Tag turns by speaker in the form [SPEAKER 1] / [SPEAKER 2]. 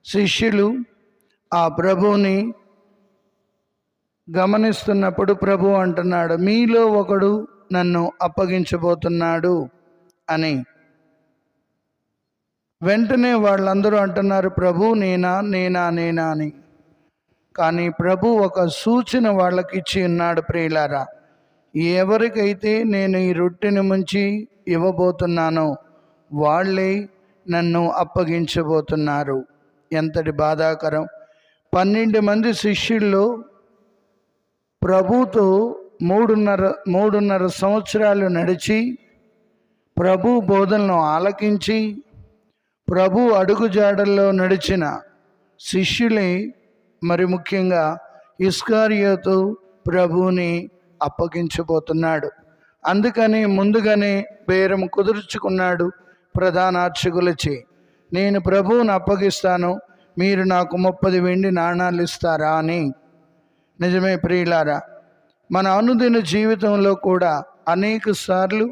[SPEAKER 1] శిష్యులు ఆ ప్రభువుని గమనిస్తున్నప్పుడు ప్రభు అంటున్నాడు, మీలో ఒకడు నన్ను అప్పగించబోతున్నాడు అని. వెంటనే వాళ్ళందరూ అంటున్నారు, ప్రభు నేనా నేనా నేనా అని. కానీ ప్రభు ఒక సూచన వాళ్ళకి ఇచ్చి ఉన్నాడు. ప్రియులారా, ఎవరికైతే నేను ఈ రొట్టెను ముంచి ఇవ్వబోతున్నానో వాళ్ళే నన్ను అప్పగించబోతున్నారు. ఎంతటి బాధాకరం! 12 మంది శిష్యుల్లో ప్రభుతో మూడున్నర సంవత్సరాలు నడిచి ప్రభు బోధనను ఆలకించి ప్రభు అడుగుజాడల్లో నడిచిన శిష్యులే మరి ముఖ్యంగా ఇస్కారియోతు ప్రభువుని అప్పగించబోతున్నాడు. అందుకని ముందుగానే బేరం కుదుర్చుకున్నాడు ప్రధాన అర్చకులచే. నేను ప్రభువుని అప్పగిస్తాను, మీరు నాకు 30 వెండి నాణాలు ఇస్తారా అని. నిజమే ప్రియులారా, మన అనుదిన జీవితంలో కూడా అనేక సార్లు